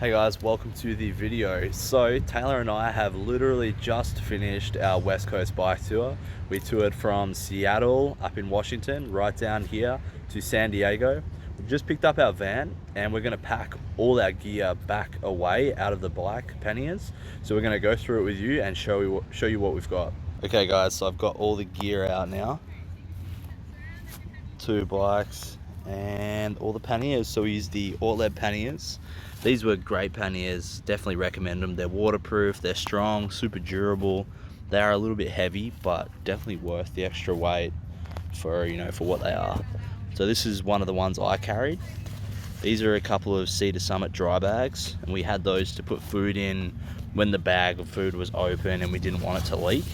Hey guys, welcome to the video. So Taylor and I have literally just finished our West Coast bike tour. We toured from Seattle up in Washington right down here to San Diego. We've just picked up our van and we're going to pack all our gear back away out of the bike panniers. So we're going to go through it with you and show you what we've got. Okay guys, so I've got all the gear out now. 2 bikes and all the panniers. So we used the Ortleb panniers. These were great panniers, definitely recommend them. They're waterproof, they're strong, super durable. They are a little bit heavy, but definitely worth the extra weight for what they are. So this is one of the ones I carried. These are a couple of Cedar Summit dry bags, and we had those to put food in when the bag of food was open and we didn't want it to leak.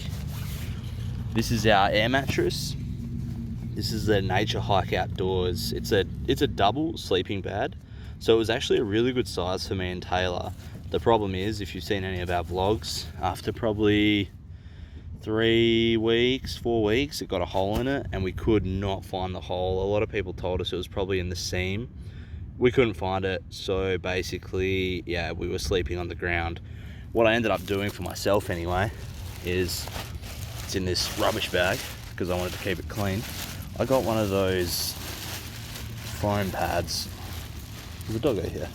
This is our air mattress. This is the Nature Hike Outdoors. It's a double sleeping bag. So it was actually a really good size for me and Taylor. The problem is, if you've seen any of our vlogs, after probably 3 weeks, 4 weeks, it got a hole in it and we could not find the hole. A lot of people told us it was probably in the seam. We couldn't find it, so basically, yeah, we were sleeping on the ground. What I ended up doing for myself anyway is, it's in this rubbish bag because I wanted to keep it clean. I got one of those foam pads. There's a doggo here.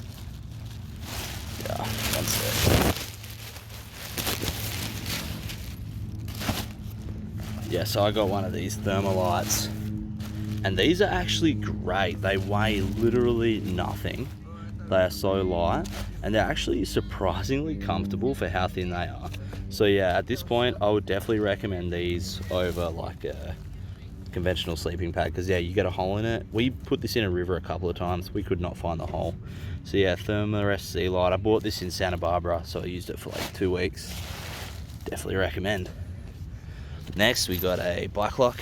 Yeah, one sec. Yeah, so I got one of these Thermalites. And these are actually great. They weigh literally nothing. They are so light. And they're actually surprisingly comfortable for how thin they are. So yeah, at this point, I would definitely recommend these over like a conventional sleeping pad, because yeah, you get a hole in it. We put this in a river a couple of times, we could not find the hole. So yeah, Thermarest Sea Light. I bought this in Santa Barbara, so I used it for like 2 weeks. Definitely recommend. Next we got a bike lock.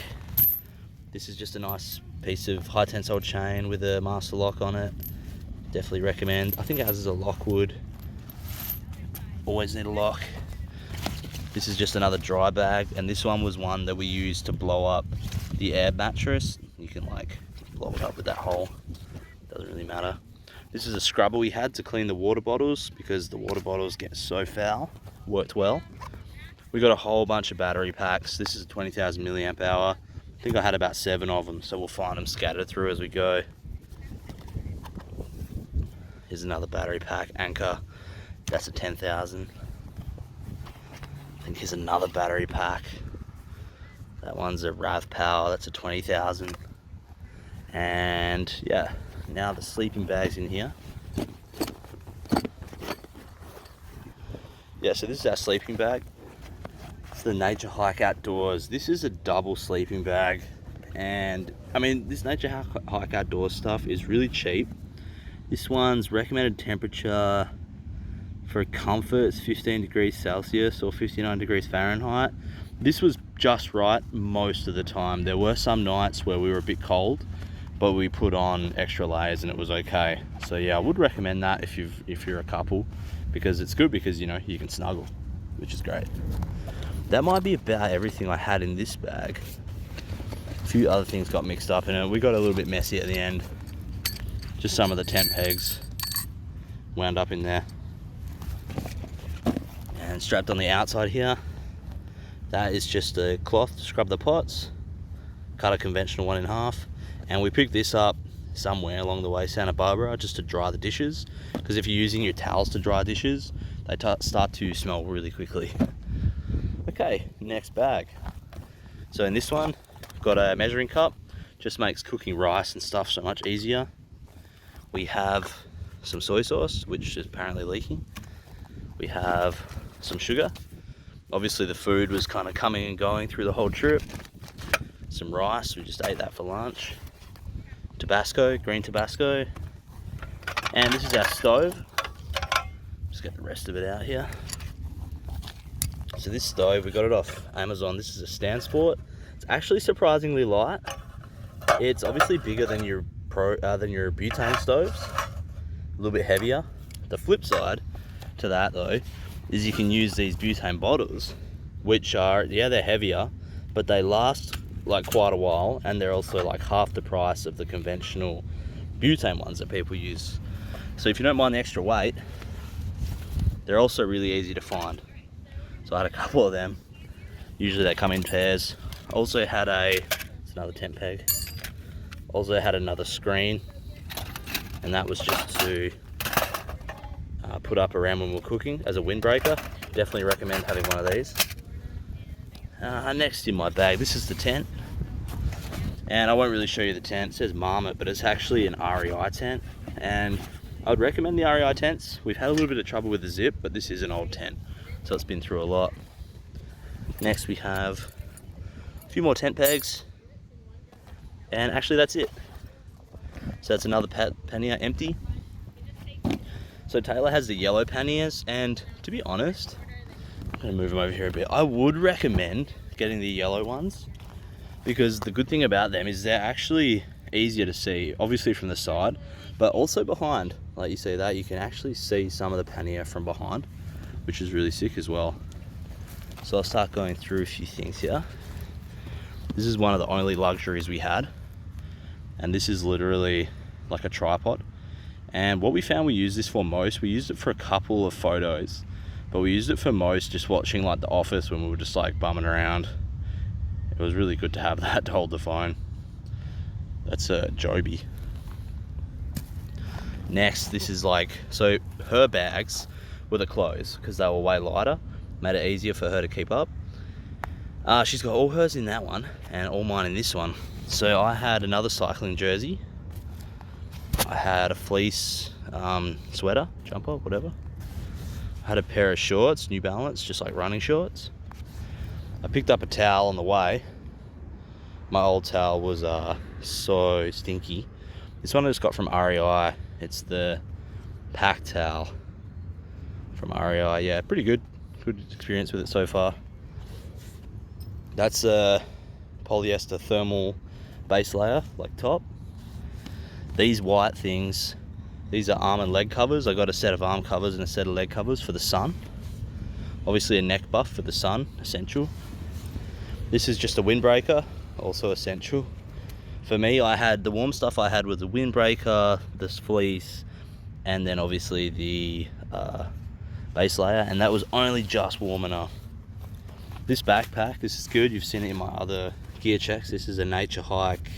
This is just a nice piece of high tensile chain with a master lock on it. Definitely recommend. I think ours is a Lockwood. Always need a lock. This is just another dry bag, and this one was one that we used to blow up the air mattress. You can like blow it up with that hole, doesn't really matter. This is a scrubber we had to clean the water bottles because the water bottles get so foul. Worked well. We got a whole bunch of battery packs. This is a 20,000 milliamp hour. I think I had about 7 of them, so we'll find them scattered through as we go. Here's another battery pack, Anchor. That's a 10,000. I think here's another battery pack. That one's a Rav Power, that's a 20,000. And yeah, now the sleeping bag's in here. Yeah, so this is our sleeping bag. It's the Nature Hike Outdoors. This is a double sleeping bag. And I mean, this Nature Hike Outdoors stuff is really cheap. This one's recommended temperature for comfort is 15 degrees Celsius or 59 degrees Fahrenheit. This was just right most of the time. There were some nights where we were a bit cold, but we put on extra layers and it was okay. So yeah, I would recommend that if you're a couple, because it's good because you can snuggle, which is great. That might be about everything I had in this bag. A few other things got mixed up in it. We got a little bit messy at the end. Just some of the tent pegs wound up in there. And strapped on the outside here, that is just a cloth to scrub the pots. Cut a conventional 1 in half. And we picked this up somewhere along the way, Santa Barbara, just to dry the dishes. Because if you're using your towels to dry dishes, they start to smell really quickly. Okay, next bag. So in this one, I've got a measuring cup. Just makes cooking rice and stuff so much easier. We have some soy sauce, which is apparently leaking. We have some sugar. Obviously the food was kind of coming and going through the whole trip. Some rice, we just ate that for lunch. Tabasco, green Tabasco. And this is our stove. Just get the rest of it out here. So this stove, we got it off Amazon. This is a Stand Sport. It's actually surprisingly light. It's obviously bigger than your butane stoves. A little bit heavier. The flip side to that though is you can use these butane bottles, which are, yeah, they're heavier, but they last like quite a while, and they're also like half the price of the conventional butane ones that people use. So if you don't mind the extra weight, They're also really easy to find. So I had a couple of them. Usually they come in pairs. Also had it's another tent peg. Also had another screen, and that was just to put up around when we're cooking as a windbreaker. Definitely recommend having one of these. Next in my bag, this is the tent. And I won't really show you the tent. It says Marmot, but it's actually an REI tent. And I would recommend the REI tents. We've had a little bit of trouble with the zip, but this is an old tent, so it's been through a lot. Next we have a few more tent pegs. And actually that's it. So that's another pannier empty. So Taylor has the yellow panniers, and to be honest, I'm gonna move them over here a bit. I would recommend getting the yellow ones, because the good thing about them is they're actually easier to see, obviously from the side, but also behind. Like you see that, you can actually see some of the pannier from behind, which is really sick as well. So I'll start going through a few things here. This is one of the only luxuries we had, and this is literally like a tripod. And what we found we used this for most, we used it for a couple of photos, but we used it for most just watching like The Office when we were just like bumming around. It was really good to have that to hold the phone. That's a Joby. Next, this is like, so her bags were the clothes because they were way lighter, made it easier for her to keep up. She's got all hers in that one and all mine in this one. So I had another cycling jersey. I had a fleece sweater, jumper, whatever. I had a pair of shorts, New Balance, just like running shorts. I picked up a towel on the way. My old towel was so stinky. This one I just got from REI. It's the pack towel from REI. Yeah, pretty good. Good experience with it so far. That's a polyester thermal base layer, like top. These white things, these are arm and leg covers. I got a set of arm covers and a set of leg covers for the sun. Obviously a neck buff for the sun, essential. This is just a windbreaker, also essential. For me, I had the warm stuff I had was the windbreaker, this fleece, and then obviously the base layer, and that was only just warm enough. This backpack, this is good. You've seen it in my other gear checks. This is a nature hike,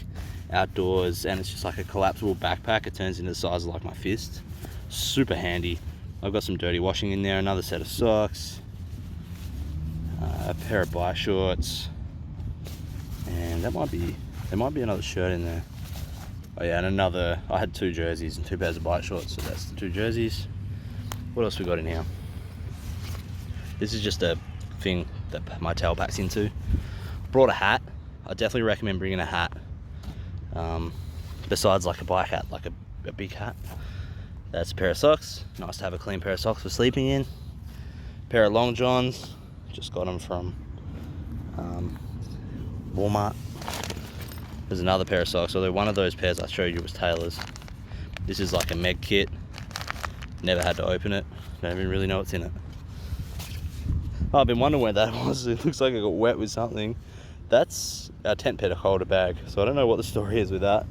outdoors, and it's just like a collapsible backpack. It turns into the size of like my fist. Super handy. I've got some dirty washing in there, another set of socks, a pair of bike shorts, and there might be another shirt in there. Oh yeah, and another, I had 2 jerseys and 2 pairs of bike shorts, so that's the 2 jerseys. What else we got in here? This is just a thing that my tail packs into. Brought a hat. I definitely recommend bringing a hat. Besides like a bike hat, like a big hat. That's a pair of socks. Nice to have a clean pair of socks for sleeping in. Pair of long johns. Just got them from Walmart. There's another pair of socks, although one of those pairs I showed you was Taylor's. This is like a Meg kit. Never had to open it. Don't even really know what's in it. Oh, I've been wondering where that was. It looks like I got wet with something. That's a tent pet holder bag, so I don't know what the story is with that.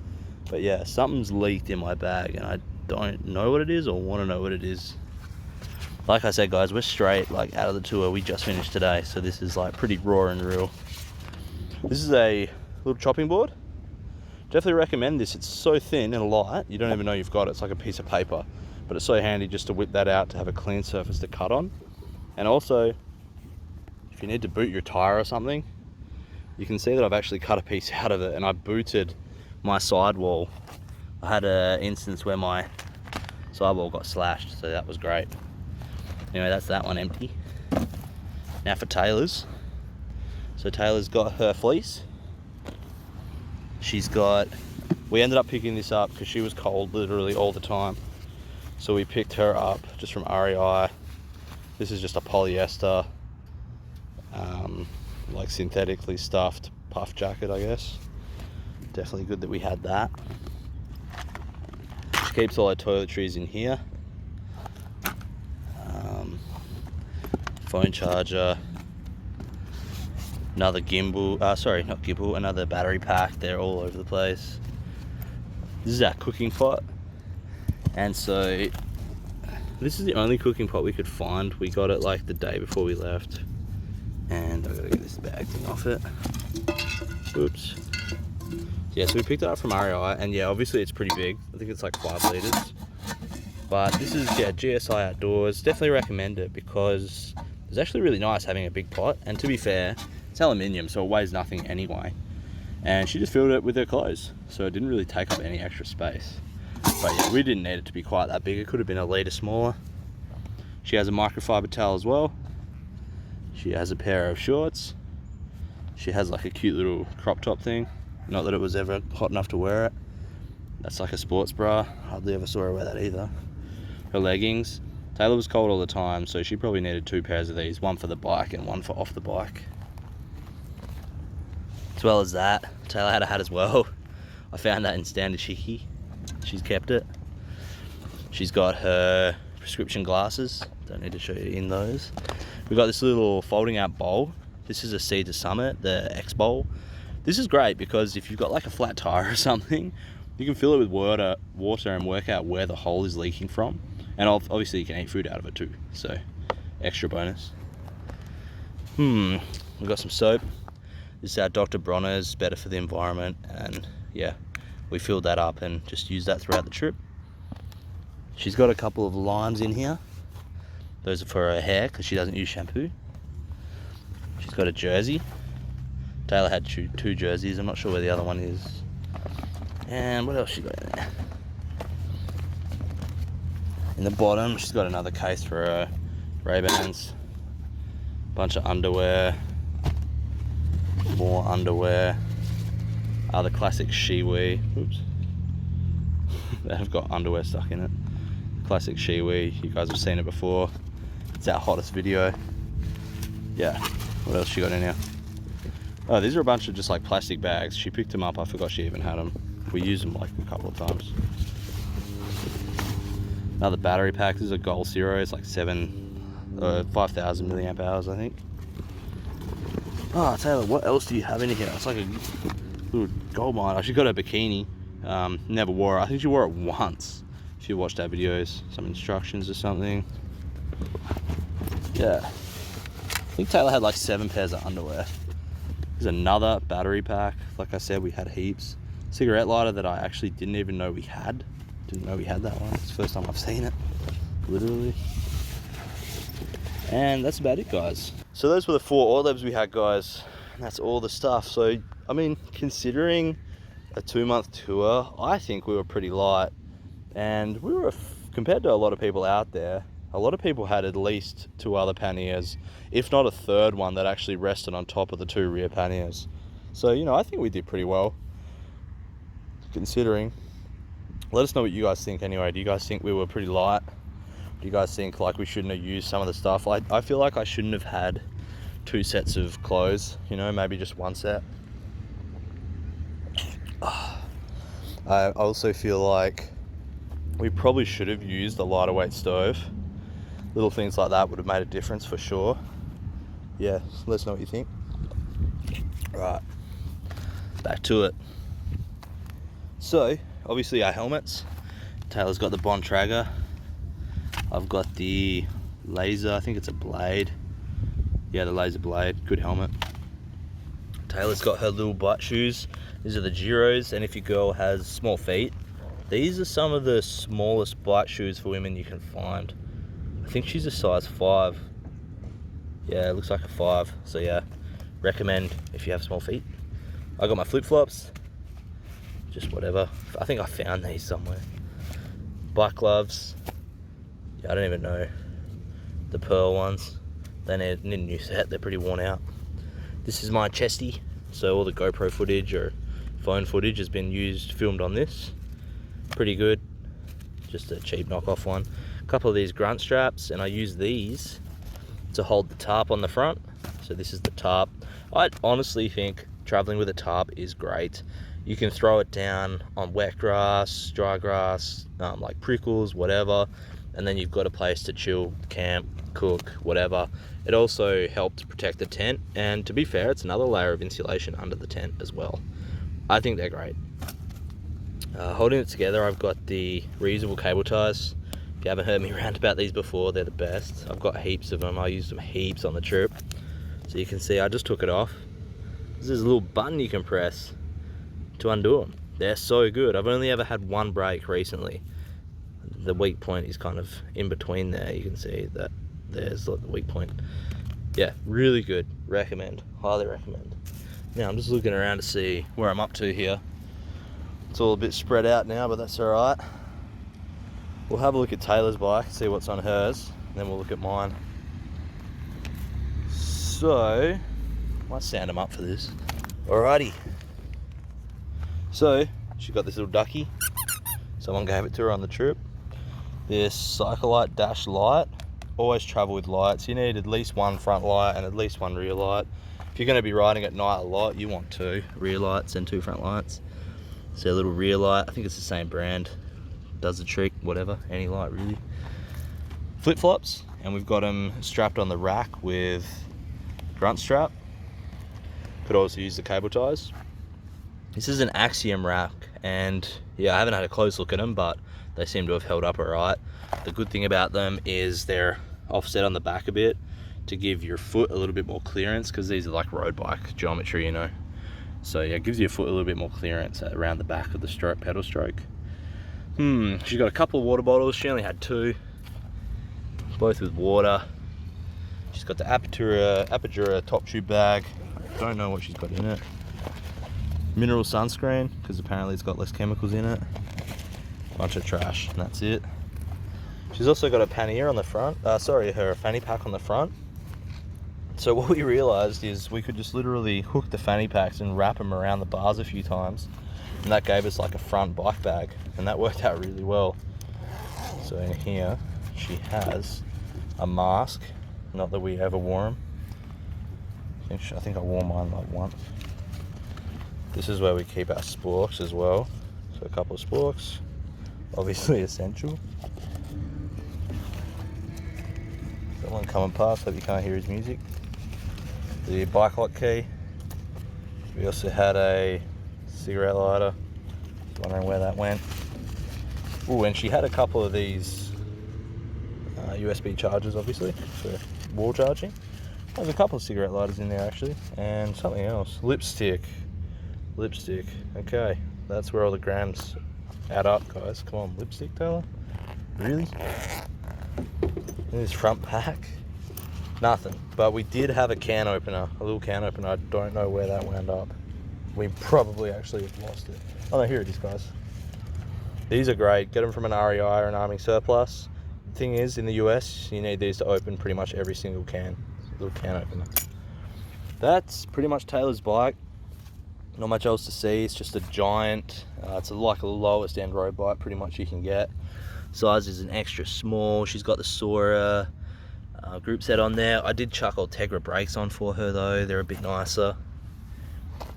But yeah, something's leaked in my bag and I don't know what it is or want to know what it is. Like I said, guys, we're straight like out of the tour. We just finished today, so this is like pretty raw and real. This is a little chopping board. Definitely recommend this. It's so thin and light, you don't even know you've got it. It's like a piece of paper, but it's so handy just to whip that out to have a clean surface to cut on. And also, if you need to boot your tire or something, you can see that I've actually cut a piece out of it and I booted my sidewall. I had an instance where my sidewall got slashed, so that was great. Anyway, that's that one empty. Now for Taylor's. So Taylor's got her fleece. We ended up picking this up because she was cold literally all the time. So we picked her up just from REI. This is just a polyester, like synthetically stuffed puff jacket, I guess. Definitely good that we had that. She keeps all her toiletries in here. Phone charger. Another gimbal, sorry, not gimbal, another battery pack. They're all over the place. This is our cooking pot. And so This is the only cooking pot we could find. We got it like the day before we left. And I gotta get this bag thing off it. Oops. Yeah, so we picked it up from REI, and yeah, obviously it's pretty big. I think it's like 5 litres. But this is, yeah, GSI Outdoors. Definitely recommend it because it's actually really nice having a big pot. And to be fair, it's aluminium, so it weighs nothing anyway. And she just filled it with her clothes, so it didn't really take up any extra space. But yeah, we didn't need it to be quite that big. It could have been a litre smaller. She has a microfiber towel as well. She has a pair of shorts. She has like a cute little crop top thing. Not that it was ever hot enough to wear it. That's like a sports bra. Hardly ever saw her wear that either. Her leggings. Taylor was cold all the time, so she probably needed 2 pairs of these. One for the bike and one for off the bike. As well as that, Taylor had a hat as well. I found that in Standard Shiki. She's kept it. She's got her prescription glasses. Don't need to show you in those. We've got this little folding out bowl. This is a Sea to Summit, the X bowl. This is great because if you've got like a flat tire or something, you can fill it with water and work out where the hole is leaking from. And obviously you can eat food out of it too. So extra bonus. We've got some soap. This is our Dr. Bronner's, better for the environment. And yeah, we filled that up and just used that throughout the trip. She's got a couple of limes in here. Those are for her hair because she doesn't use shampoo. She's got a jersey. Taylor had 2 jerseys. I'm not sure where the other one is. And what else she got in there? In the bottom, she's got another case for her Ray-Bans. Bunch of underwear. More underwear. The classic Shiwi. Oops. They have got underwear stuck in it. Classic Shiwi. You guys have seen it before. It's our hottest video. Yeah. What else she got in here? Oh, these are a bunch of just like plastic bags. She picked them up. I forgot she even had them. We used them like a couple of times. Another battery pack. This is a Goal Zero. It's like 5,000 milliamp hours, I think. Oh, Taylor, what else do you have in here? It's like a little gold mine. Oh, she got a bikini. Never wore it. I think she wore it once. If you watched our videos, some instructions or something. Yeah. I think Taylor had like 7 pairs of underwear. There's another battery pack. Like I said, we had heaps. Cigarette lighter that I actually didn't even know we had. Didn't know we had that one. It's the first time I've seen it. Literally. And that's about it, guys. So those were the 4 oil labs we had, guys. And that's all the stuff. So, I mean, considering a 2-month tour, I think we were pretty light. And we were, compared to a lot of people out there, a lot of people had at least 2 other panniers, if not a third one that actually rested on top of the 2 rear panniers. So, you know, I think we did pretty well, considering. Let us know what you guys think anyway. Do you guys think we were pretty light? Do you guys think like we shouldn't have used some of the stuff? I feel like I shouldn't have had 2 sets of clothes, you know, maybe just 1 set. I also feel like we probably should have used a lighter weight stove. Little things like that would have made a difference for sure. Yeah, let us know what you think. Right, back to it. So, obviously our helmets. Taylor's got the Bontrager. I've got the laser, I think it's a blade. Yeah, the laser blade, good helmet. Taylor's got her little butt shoes. These are the Giros, and if your girl has small feet, these are some of the smallest butt shoes for women you can find. I think she's a size 5. Yeah, it looks like a 5. So yeah, recommend if you have small feet. I got my flip-flops. Just whatever. I think I found these somewhere. Bike gloves. Yeah, I don't even know. The pearl ones. They need a new set. They're pretty worn out. This is my chesty. So all the GoPro footage or phone footage has been filmed on this. Pretty good. Just a cheap knockoff one. A couple of these grunt straps, and I use these to hold the tarp on the front. So this is the tarp. I honestly think traveling with a tarp is great. You can throw it down on wet grass, dry grass, like prickles, whatever, and then you've got a place to chill, camp, cook, whatever. It also helps protect the tent, and to be fair, it's another layer of insulation under the tent as well. I think they're great. Holding it together, I've got the reusable cable ties. If you haven't heard me rant about these before, they're the best. I've got heaps of them. I used them heaps on the trip. So you can see I just took it off. This is a little button you can press to undo them. They're so good. I've only ever had one break recently. The weak point is kind of in between there. You can see that there's like the weak point. Yeah, really good. Recommend. Highly recommend. Now I'm just looking around to see where I'm up to here. It's all a bit spread out now, but that's alright. We'll have a look at Taylor's bike, see what's on hers, and then we'll look at mine. So, might sound them up for this. Alrighty. So, she got this little ducky. Someone gave it to her on the trip. This Cyclist dash light. Always travel with lights. You need at least one front light and at least one rear light. If you're going to be riding at night a lot, you want 2 rear lights and 2 front lights. So a little rear light, I think it's the same brand. Does the trick, whatever, any light really. Flip-flops, and we've got them strapped on the rack with grunt strap. Could also use the cable ties. This is an Axiom rack, and yeah, I haven't had a close look at them, but they seem to have held up alright. The good thing about them is they're offset on the back a bit to give your foot a little bit more clearance, because these are like road bike geometry, you know. So yeah, it gives your foot a little bit more clearance around the back of the stroke, pedal stroke. She's got a couple of water bottles. She only had 2, both with water. She's got the Apogura top tube bag. I don't know what she's got in it. Mineral sunscreen, because apparently it's got less chemicals in it. Bunch of trash, and that's it. She's also got a pannier on the front. Her fanny pack on the front. So what we realized is we could just literally hook the fanny packs and wrap them around the bars a few times, and that gave us like a front bike bag, and that worked out really well. So in here she has a mask, not that we ever wore them. I think I wore mine like once. This is where we keep our sporks as well. So a couple of sporks, obviously essential. Someone coming past, hope you can't hear his music. The bike lock key. We also had a cigarette lighter. Wondering where that went. Oh, and she had a couple of these USB chargers, obviously, for wall charging. There's a couple of cigarette lighters in there actually, and something else. Lipstick. Okay, that's where all the grams add up, guys. Come on, lipstick, Taylor. Really? In this front pack? Nothing. But we did have a can opener, a little can opener. I don't know where that wound up. We probably actually have lost it. Oh no, here it is, guys. These are great. Get them from an REI or an Army Surplus. The thing is, in the US, you need these to open pretty much every single can. Little can opener. That's pretty much Taylor's bike. Not much else to see. It's just a giant. It's like a lowest end road bike pretty much you can get. Size is an extra small. She's got the Sora group set on there. I did chuck Ultegra brakes on for her though. They're a bit nicer.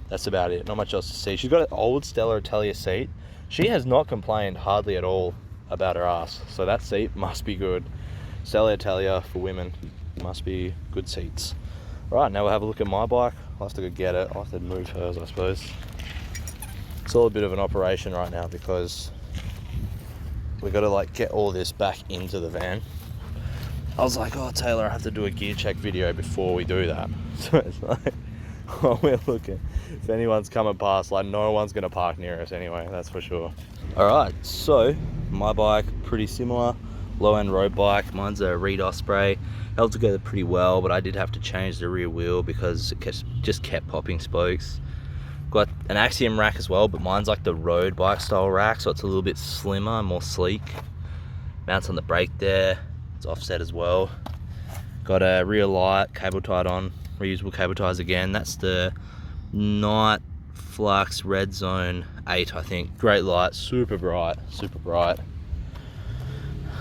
That's about it. Not much else to see. She's got an old Stella Italia seat. She has not complained hardly at all about her ass. So that seat must be good. Stella Italia for women must be good seats. Right, now we'll have a look at my bike. I'll have to go get it. I'll have to move hers, I suppose. It's all a bit of an operation right now because we've got to like get all this back into the van. I was like, oh Taylor, I have to do a gear check video before we do that. So it's like, while we're looking, if anyone's coming past, like no one's gonna park near us anyway, that's for sure. All right, so my bike, pretty similar, low end road bike. Mine's a Reed Osprey. Held together pretty well, but I did have to change the rear wheel because it just kept popping spokes. Got an Axiom rack as well, but mine's like the road bike style rack, so it's a little bit slimmer, more sleek. Mounts on the brake there, it's offset as well. Got a rear light, cable tied on, reusable cable ties again. That's the Night Flux Red Zone 8, I think. Great light, super bright, super bright.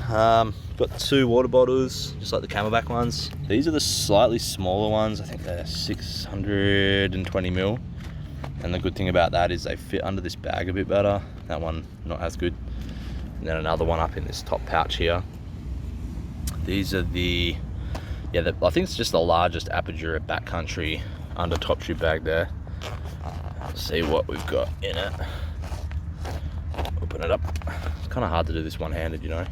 Got 2 water bottles, just like the Camelback ones. These are the slightly smaller ones. I think they're 620ml. And the good thing about that is they fit under this bag a bit better. That one, not as good. And then another one up in this top pouch here. These are I think it's just the largest Apogura backcountry under top tube bag there. Let's see what we've got in it. Open it up. It's kind of hard to do this one-handed, you know.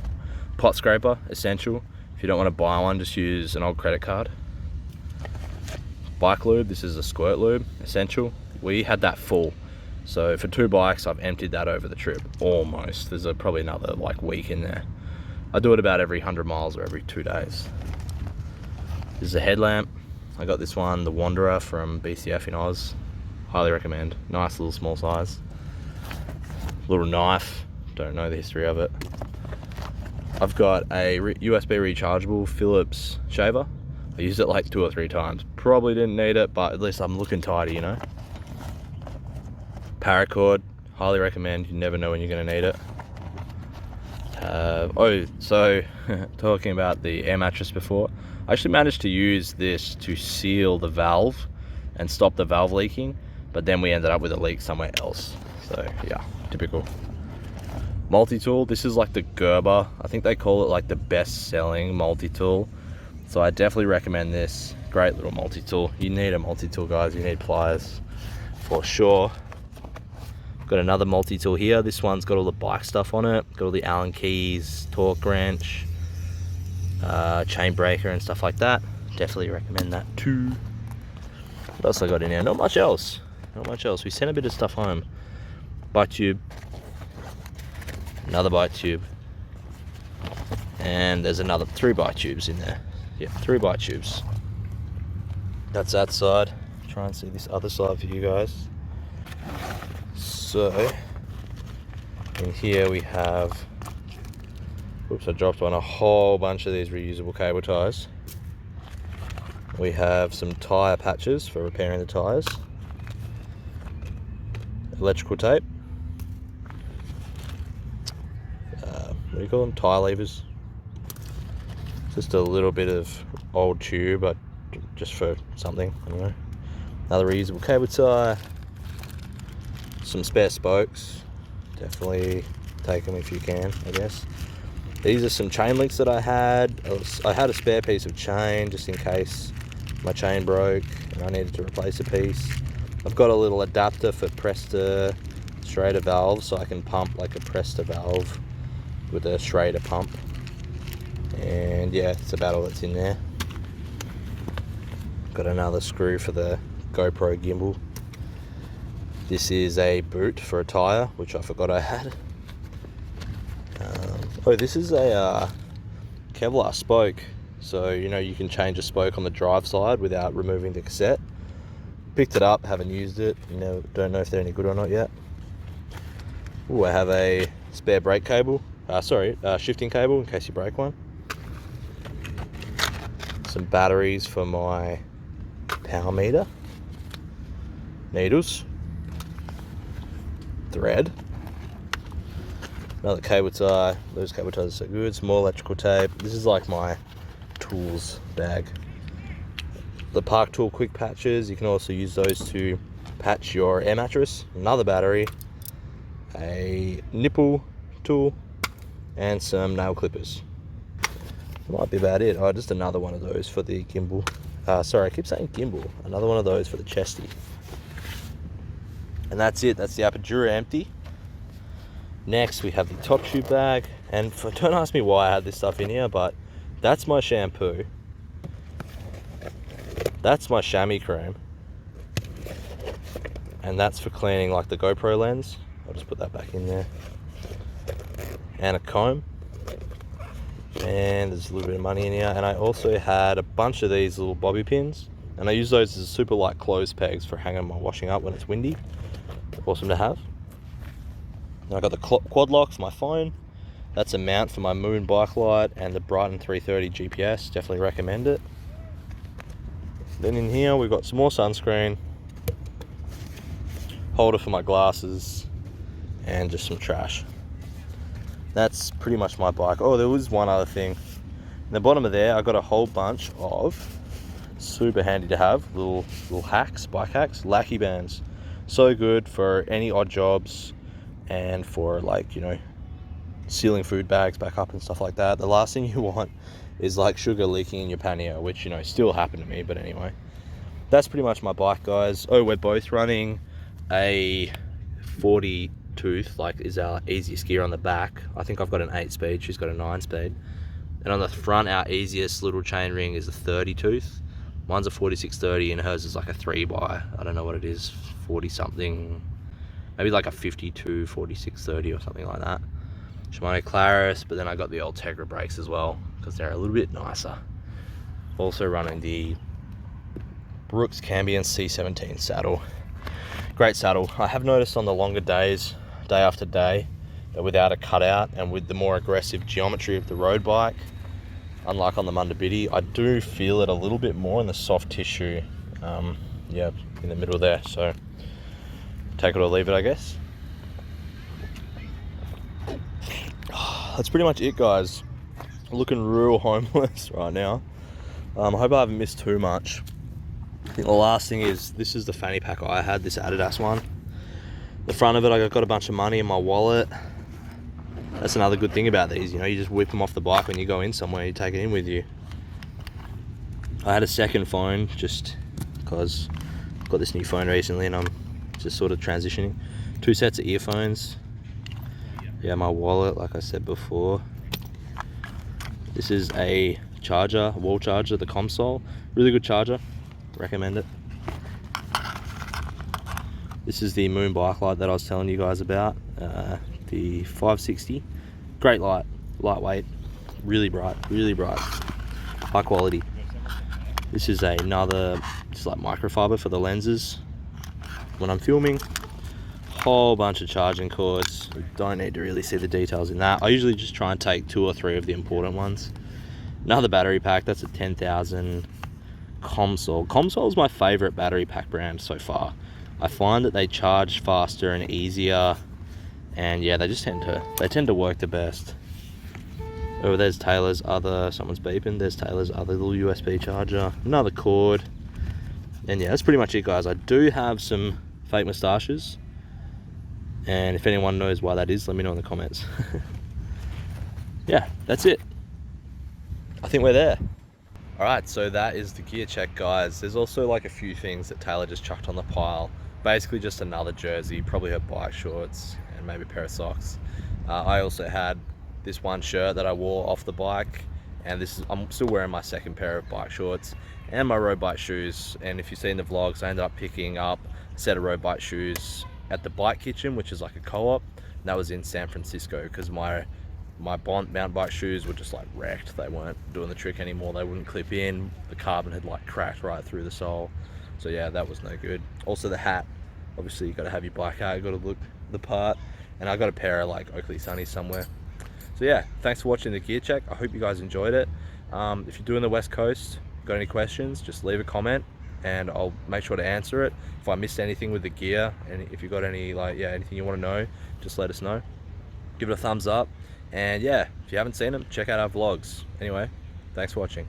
pot scraper, essential. If you don't want to buy one, just use an old credit card. Bike lube, this is a squirt lube, essential. We had that full, so for 2 bikes I've emptied that over the trip, almost. There's probably another like week in there. I do it about every 100 miles or every 2 days. This is a headlamp. I got this one, the Wanderer from BCF in Oz. Highly recommend. Nice little small size. Little knife, don't know the history of it. I've got a USB rechargeable Philips shaver. I used it like 2 or 3 times. Probably didn't need it, but at least I'm looking tidy, you know. Paracord, highly recommend. You never know when you're going to need it. So talking about the air mattress before, I actually managed to use this to seal the valve and stop the valve leaking, but then we ended up with a leak somewhere else. So yeah, typical. Multi-tool, this is like the Gerber. I think they call it like the best-selling multi-tool. So I definitely recommend this. Great little multi-tool. You need a multi-tool, guys. You need pliers for sure. Got another multi-tool here. This one's got all the bike stuff on it. Got all the Allen keys, torque wrench, chain breaker and stuff like that. Definitely recommend that too. What else I got in here? Not much else. Not much else. We sent a bit of stuff home. Bike tube. Another bike tube. And there's another 3 bike tubes in there. Yeah, 3 bike tubes. That's that side. Try and see this other side for you guys. So, in here we have, whoops, I dropped a whole bunch of these reusable cable ties. We have some tyre patches for repairing the tyres. Electrical tape. What do you call them? Tyre levers. Just a little bit of old tube, but just for something, I don't know. Another reusable cable tie. Some spare spokes. Definitely take them if you can, I guess. These are some chain links that I had. I had a spare piece of chain just in case my chain broke and I needed to replace a piece. I've got a little adapter for Presta Schrader valve, so I can pump like a Presta valve with a Schrader pump. And yeah, it's about all that's in there. Got another screw for the GoPro gimbal. This is a boot for a tyre, which I forgot I had. Oh, this is a Kevlar spoke. So, you know, you can change a spoke on the drive side without removing the cassette. Picked it up, haven't used it. You know, don't know if they're any good or not yet. Ooh, I have a spare brake cable. Shifting cable in case you break one. Some batteries for my power meter. Needles. Thread. Another cable tie. Those cable ties are so good. Some more electrical tape. This is like my tools bag. The Park Tool quick patches, you can also use those to patch your air mattress. Another battery, a nipple tool, and some nail clippers. That might be about it. Oh, just another one of those for the gimbal. Sorry, I keep saying gimbal. Another one of those for the chesty. And that's it. That's the Apogura empty. Next, we have the top tube bag. And don't ask me why I had this stuff in here, but that's my shampoo. That's my chamois cream. And that's for cleaning like the GoPro lens. I'll just put that back in there. And a comb. And there's a little bit of money in here. And I also had a bunch of these little bobby pins. And I use those as super light clothes pegs for hanging my washing up when it's windy. Awesome to have. And I got the quad lock for my phone. That's a mount for my Moon bike light and the Brighton 330 GPS. Definitely recommend it. Then in here we've got some more sunscreen, holder for my glasses, and just some trash. That's pretty much my bike. Oh, there was one other thing. In the bottom of there, I got a whole bunch of super handy to have little hacks, bike hacks, lackey bands. So good for any odd jobs and for, like, you know, sealing food bags back up and stuff like that. The last thing you want is like sugar leaking in your pannier, which, you know, still happened to me, but anyway. That's pretty much my bike, guys. Oh, we're both running a 42 tooth, like, is our easiest gear on the back. I think I've got an 8-speed, she's got a 9-speed. And on the front, our easiest little chain ring is a 30 tooth. Mine's a 4630 and hers is like a 3x, I don't know what it is, 40 something, maybe like a 52 4630 or something like that. Shimano Claris, but then I got the old Tegra brakes as well because they're a little bit nicer. Also running the Brooks Cambion C17 saddle. Great saddle. I have noticed on the longer days, day after day, that without a cutout and with the more aggressive geometry of the road bike, unlike on the Munda Biddy, I do feel it a little bit more in the soft tissue, yeah, in the middle there. So take it or leave it, I guess. That's pretty much it, guys. Looking real homeless right now. I hope I haven't missed too much. I think the last thing is, this is the fanny pack I had, this Adidas one. The front of it, I got a bunch of money in my wallet. That's another good thing about these, you know, you just whip them off the bike when you go in somewhere, you take it in with you. I had a second phone just because I got this new phone recently and I'm just sort of transitioning. 2 sets of earphones. Yeah, my wallet, like I said before. This is a charger, a wall charger, the Comsol. Really good charger, recommend it. This is the Moon bike light that I was telling you guys about, the 560. Great light, lightweight, really bright, high quality. This is another, just like microfiber for the lenses. When I'm filming, whole bunch of charging cords. You don't need to really see the details in that. I usually just try and take 2 or 3 of the important ones. Another battery pack, that's a 10,000 Comsol. Comsol is my favorite battery pack brand so far. I find that they charge faster and easier, and yeah, they tend to work the best. Oh, there's Taylor's other, someone's beeping, there's Taylor's other little USB charger, another cord. And yeah, that's pretty much it, guys. I do have some fake moustaches, and if anyone knows why that is, let me know in the comments. Yeah, that's it. I think we're there. All right, so that is the gear check, guys. There's also like a few things that Taylor just chucked on the pile. Basically just another jersey, probably her bike shorts, and maybe a pair of socks. I also had this one shirt that I wore off the bike, and I'm still wearing my second pair of bike shorts and my road bike shoes. And if you've seen the vlogs, I ended up picking up a set of road bike shoes at the Bike Kitchen, which is like a co-op. That was in San Francisco because my mountain bike shoes were just like wrecked. They weren't doing the trick anymore. They wouldn't clip in. The carbon had like cracked right through the sole. So yeah, that was no good. Also the hat, obviously you got to have your bike hat, you got to look the part. And I got a pair of like Oakley Sunnies somewhere. So yeah, thanks for watching the gear check. I hope you guys enjoyed it. If you're doing the West Coast, got any questions, just leave a comment and I'll make sure to answer it. If I missed anything with the gear, and if you got any anything you want to know, just let us know. Give it a thumbs up. And yeah, if you haven't seen them, check out our vlogs. Anyway, thanks for watching.